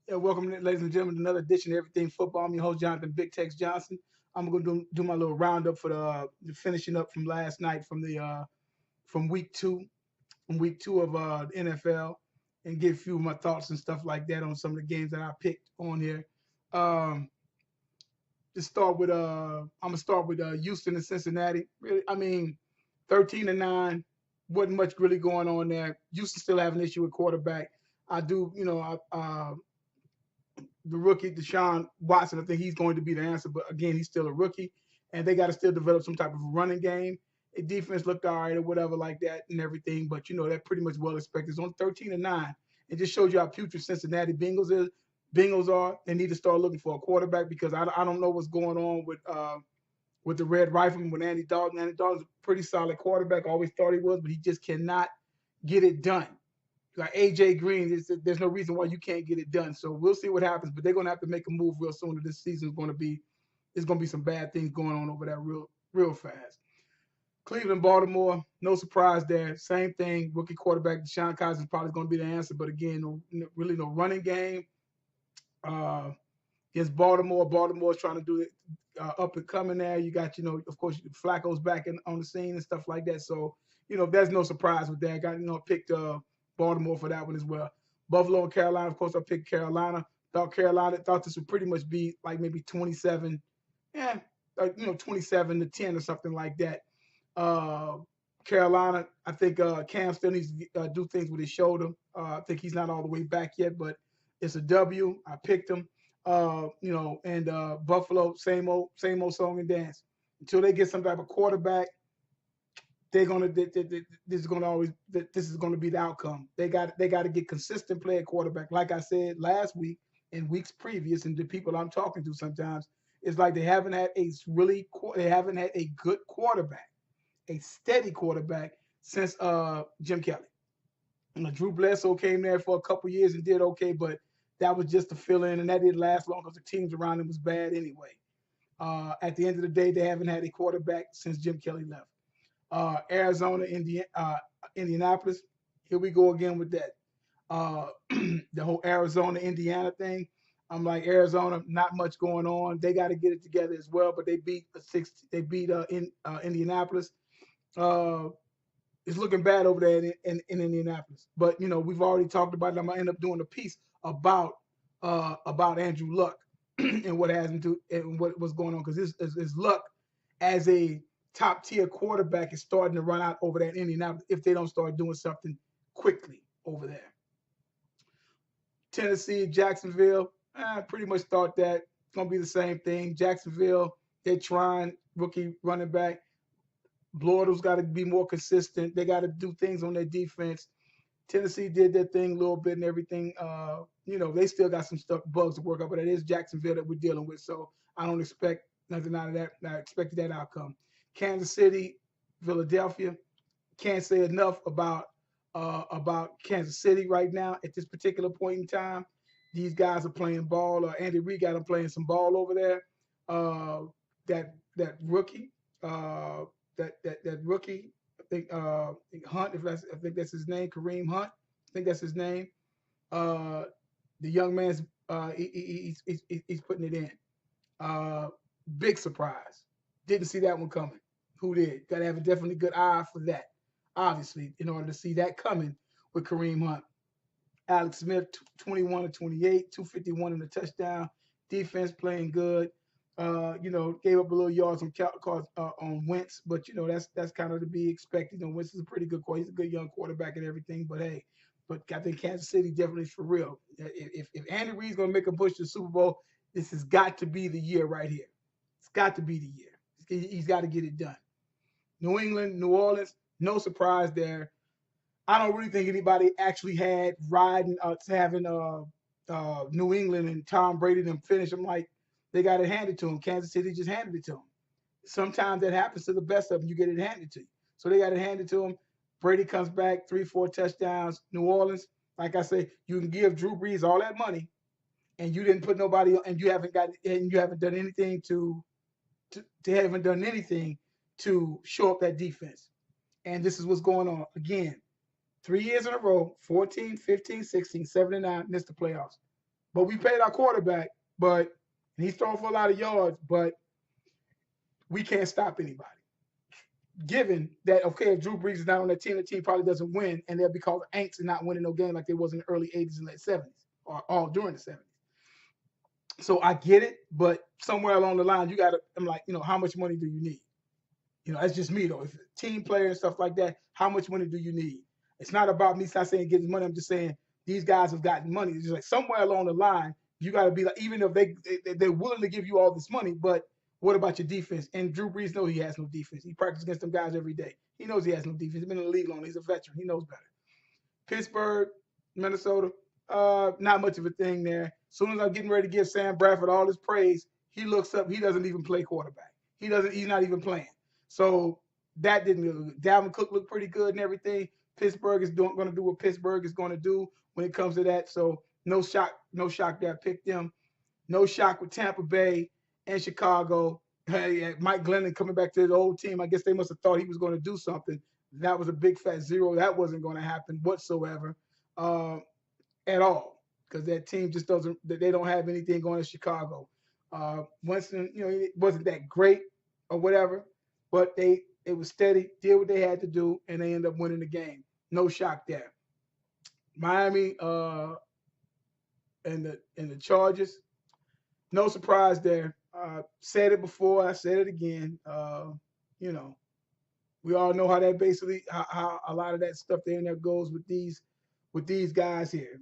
Welcome, ladies and gentlemen, to another edition of Everything Football. I'm your host, Jonathan Big Tex Johnson. I'm going to do my little roundup for the finishing up from last night from week two of the NFL, and give a few of my thoughts and stuff like that on some of the games that I picked on here. Um, to start with, I'm gonna start with Houston and Cincinnati. Really, I mean, 13-9, wasn't much really going on there. Houston still have an issue with quarterback. I do, the rookie Deshaun Watson. I think he's going to be the answer, but again, he's still a rookie, and they got to still develop some type of running game. A defense looked all right or whatever like that and everything, but that pretty much well expected. It's on 13-9. It just shows you how putrid Cincinnati Bengals is. Bengals are. They need to start looking for a quarterback because I don't know what's going on with the Red Rifleman with Andy Dalton. Andy Dalton's a pretty solid quarterback. Always thought he was, but he just cannot get it done. Like AJ Green, there's no reason why you can't get it done. So we'll see what happens, but they're gonna have to make a move real soon. This season is gonna be there's gonna be some bad things going on over there real fast. Cleveland, Baltimore, no surprise there. Same thing. Rookie quarterback Deshaun Cousins is probably going to be the answer, but again, really no running game. Uh, Against Baltimore, Baltimore's trying to do it up and coming there. You got, of course, Flacco's back on the scene and stuff like that. So, there's no surprise with that. Picked Baltimore for that one as well. Buffalo and Carolina, of course, I picked Carolina. Thought this would pretty much be like maybe 27, yeah, 27-10 or something like that. Uh, Carolina, I think Cam still needs to do things with his shoulder. I think he's not all the way back yet, but it's a W. I picked him. And Buffalo, same old song and dance. Until they get some type of quarterback, they're gonna. This is gonna always. This is gonna be the outcome. They got to get consistent play at quarterback. Like I said last week and weeks previous, and the people I'm talking to sometimes, it's like they haven't had a good quarterback, a steady quarterback since Jim Kelly. Drew Bledsoe came there for a couple years and did okay, but that was just a fill in, and that didn't last long because the teams around him was bad anyway. At the end of the day, they haven't had a quarterback since Jim Kelly left. Arizona, Indianapolis. Here we go again with that. The whole Arizona, Indiana thing. I'm like Arizona, not much going on. They got to get it together as well, but they beat Indianapolis. Uh, it's looking bad over there in Indianapolis. But we've already talked about it. I'm gonna end up doing a piece about Andrew Luck and what has him to and what's going on because his Luck as a top tier quarterback is starting to run out over there in Indianapolis if they don't start doing something quickly over there. Tennessee, Jacksonville, pretty much thought that it's gonna be the same thing. Jacksonville, they're trying rookie running back. Florida's got to be more consistent. They got to do things on their defense. Tennessee did their thing a little bit and everything. They still got some stuff, bugs to work out, but it is Jacksonville that we're dealing with. So I don't expect nothing out of that. I expected that outcome. Kansas City, Philadelphia. Can't say enough about Kansas City right now at this particular point in time. These guys are playing ball. Andy Reid got them playing some ball over there. That rookie, that rookie, Hunt. I think that's his name, Kareem Hunt. I think that's his name. Uh, the young man's he's putting it in. Uh, Big surprise. Didn't see that one coming. Who did? Got to have a definitely good eye for that. Obviously, in order to see that coming with Kareem Hunt. Alex Smith, 21 to 28, 251 in the touchdown. Defense playing good. Gave up a little yards on Wentz, but that's kind of to be expected. Wentz is a pretty good quarterback. He's a good young quarterback and everything. But hey, I think Kansas City definitely is for real. If Andy Reid's gonna make a push to the Super Bowl, this has got to be the year right here. It's got to be the year. He's got to get it done. New England, New Orleans, no surprise there. I don't really think anybody actually had riding having New England and Tom Brady them finish. I'm like, they got it handed to them. Kansas City just handed it to them. Sometimes that happens to the best of them. You get it handed to you. So they got it handed to them. Brady comes back, 3-4 touchdowns. New Orleans, like I say, you can give Drew Brees all that money, and you didn't put nobody, and you haven't done anything to haven't done anything to show up that defense. And this is what's going on again. 3 years in a row, 14, 15, 16, 7 and 9, missed the playoffs. But we paid our quarterback, but he's throwing for a lot of yards, but we can't stop anybody. Given that, okay, if Drew Brees is not on that team, the team probably doesn't win, and they'll be called Aints and not winning no game like they was in the early 80s and late 70s, or all during the 70s. So I get it, but somewhere along the line, you got to, I'm like, how much money do you need? That's just me, though. If team player and stuff like that, how much money do you need? It's not about me not saying getting money. I'm just saying these guys have gotten money. It's just like somewhere along the line, you got to be like, even if they're willing to give you all this money, but what about your defense? And Drew Brees knows he has no defense. He practices against them guys every day. He knows he has no defense. He's been in the league long. He's a veteran. He knows better. Pittsburgh, Minnesota, not much of a thing there. As soon as I'm getting ready to give Sam Bradford all his praise, he looks up. He doesn't even play quarterback. He's not even playing. So that didn't look good. Dalvin Cook looked pretty good and everything. Pittsburgh is going to do what Pittsburgh is going to do when it comes to that. So no shock that I picked them. No shock with Tampa Bay and Chicago. Hey, Mike Glennon coming back to the old team. I guess they must have thought he was going to do something. That was a big fat zero. That wasn't going to happen whatsoever at all, because that team just doesn't. They don't have anything going in Chicago. Winston, it wasn't that great or whatever, but it was steady, did what they had to do, and they end up winning the game. No shock there. Miami and the Chargers, no surprise there. Said it before, I said it again. We all know how that basically how a lot of that stuff there in there goes with these guys here.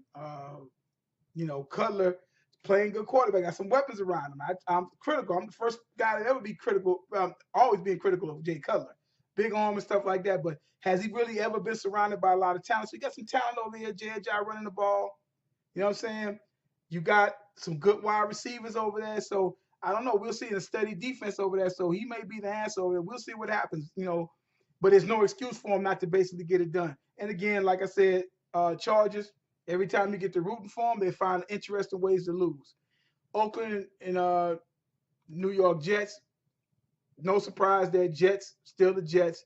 Cutler playing good quarterback, got some weapons around him. I'm critical. I'm the first guy to ever be critical. Always being critical of Jay Cutler, big arm and stuff like that. But has he really ever been surrounded by a lot of talent? So you got some talent over here, J.J. running the ball. You know what I'm saying? You got some good wide receivers over there. So I don't know. We'll see a steady defense over there. So he may be the answer over there. We'll see what happens. But there's no excuse for him not to basically get it done. And again, like I said, Chargers, every time you get to rooting for them, they find interesting ways to lose. Oakland and New York Jets, no surprise there. Jets, still the Jets.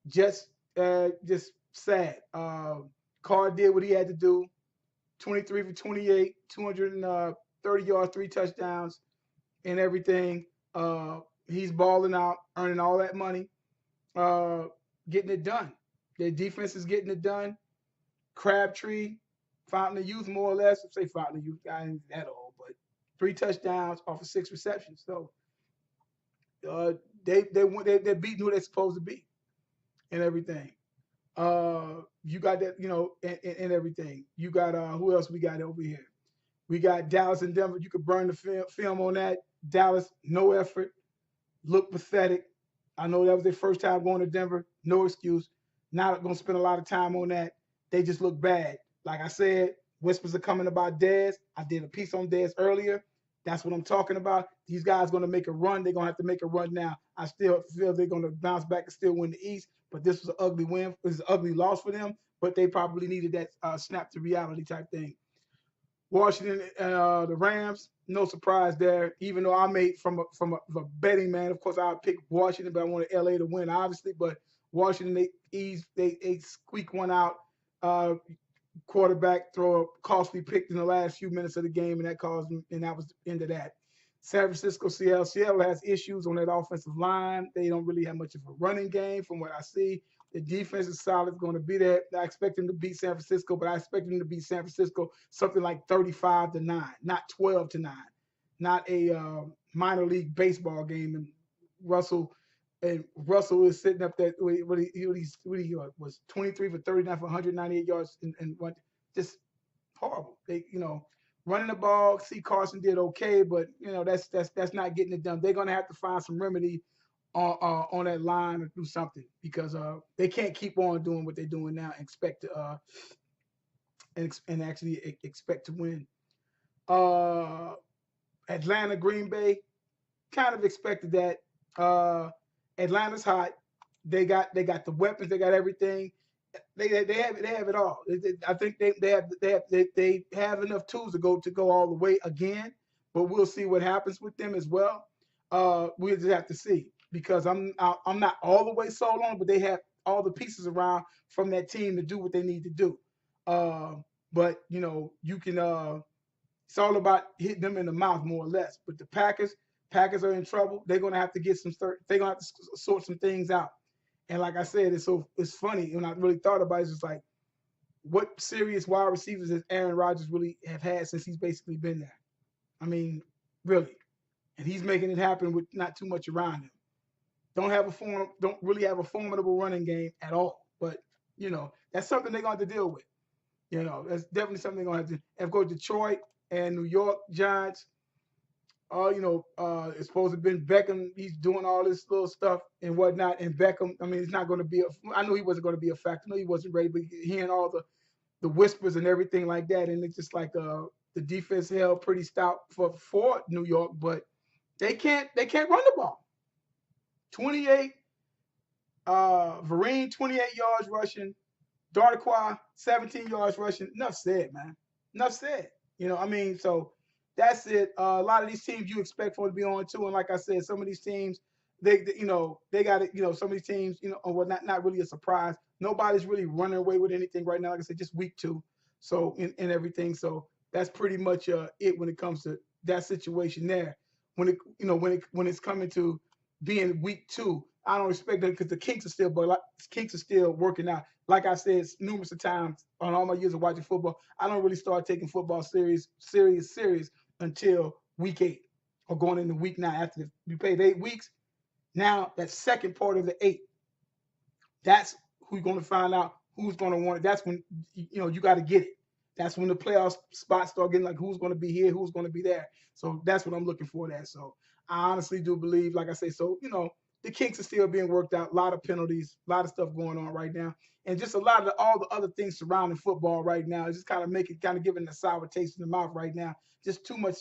Jets, just sad. Carr did what he had to do. 23 for 28, 230 yards, 3 touchdowns, and everything. He's balling out, earning all that money, getting it done. Their defense is getting it done. Crabtree, Fountain of Youth, more or less. I'd say Fountain of Youth, guy ain't that old, but 3 touchdowns off of 6 receptions. So they're beating who they're supposed to be and everything. You got that, and everything. You got who else we got over here? We got Dallas and Denver. You could burn the film on that. Dallas, no effort, look pathetic. I know that was their first time going to Denver. No excuse. Not going to spend a lot of time on that. They just look bad. Like I said, whispers are coming about Dez. I did a piece on Dez earlier. That's what I'm talking about. These guys are going to make a run. They're going to have to make a run now. I still feel they're going to bounce back and still win the East, but this was an ugly win. It was an ugly loss for them, but they probably needed that snap to reality type thing. Washington, the Rams, no surprise there. Even though I made from a betting man, of course I picked Washington, but I wanted LA to win, obviously. But Washington, they squeak one out. Quarterback throw a costly pick in the last few minutes of the game, and that was the end of that. San Francisco, Seattle. Seattle has issues on that offensive line. They don't really have much of a running game from what I see. The defense is solid, going to be there. I expect them to beat San Francisco, but I expect them to beat San Francisco something like 35-9, not 12-9, not a minor league baseball game. And Russell is sitting up there. What he was 23 for 39 for 198 yards and what, just horrible. They running the ball. See, Carson did okay, but that's not getting it done. They're gonna have to find some remedy on that line or do something, because they can't keep on doing what they're doing now and expect to and actually expect to win. Atlanta, Green Bay, kind of expected that. Atlanta's hot. They got the weapons. They got everything. They have it all. I think they have enough tools to go all the way again. But we'll see what happens with them as well. We'll just have to see, because I'm not all the way sold on, but they have all the pieces around from that team to do what they need to do. But you can It's all about hitting them in the mouth more or less. But the Packers are in trouble. They're gonna have to get some. They're gonna have to sort some things out. And like I said, it's funny when I really thought about it. It's just like what serious wide receivers has Aaron Rodgers really have had since he's basically been there. I mean, really, and he's making it happen with not too much around him. Don't really have a formidable running game at all. But that's something they're going to have to deal with. That's definitely something they're going to have to. If go Detroit and New York Giants, it's supposed to have been Beckham. He's doing all this little stuff and whatnot. And Beckham, I mean, it's not going to be. I know he wasn't going to be a factor. I know he wasn't ready, but hearing all the whispers and everything like that, and it's just like the defense held pretty stout for New York, but they can't run the ball. 28, Vereen 28 yards rushing, Darquois 17 yards rushing. Enough said, man. Enough said. I mean, so that's it. A lot of these teams you expect for to be on too, and like I said, some of these teams they got it. Some of these teams well, not really a surprise. Nobody's really running away with anything right now. Like I said, just week 2, so in everything. So that's pretty much it when it comes to that situation there. When it's coming to being week 2, I don't expect that because the kinks are still working out. Like I said numerous of times on all my years of watching football, I don't really start taking football serious until week 8 or going into week 9. After you played 8 weeks, now that second part of the 8, that's who you're going to find out who's going to want it. That's when you got to get it. That's when the playoff spots start getting like who's going to be here, who's going to be there. So that's what I'm looking for there. So I honestly do believe, like I say, so the kinks are still being worked out. A lot of penalties, a lot of stuff going on right now, and just a lot of all the other things surrounding football right now. It's just kind of giving a sour taste in the mouth right now. Just too much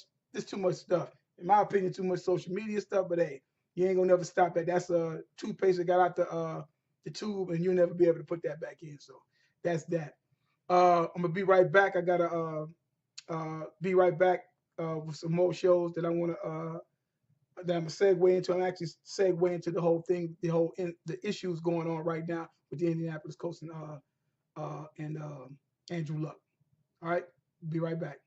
stuff. In my opinion, too much social media stuff. But hey, you ain't gonna never stop that. That's a toothpaste that got out the tube, and you'll never be able to put that back in. So that's that. I'm gonna be right back. I gotta be right back with some more shows that I want to that I'm gonna segue into. I'm actually segue into the whole thing, the issues going on right now with the Indianapolis Colts and Andrew Luck. All right, be right back.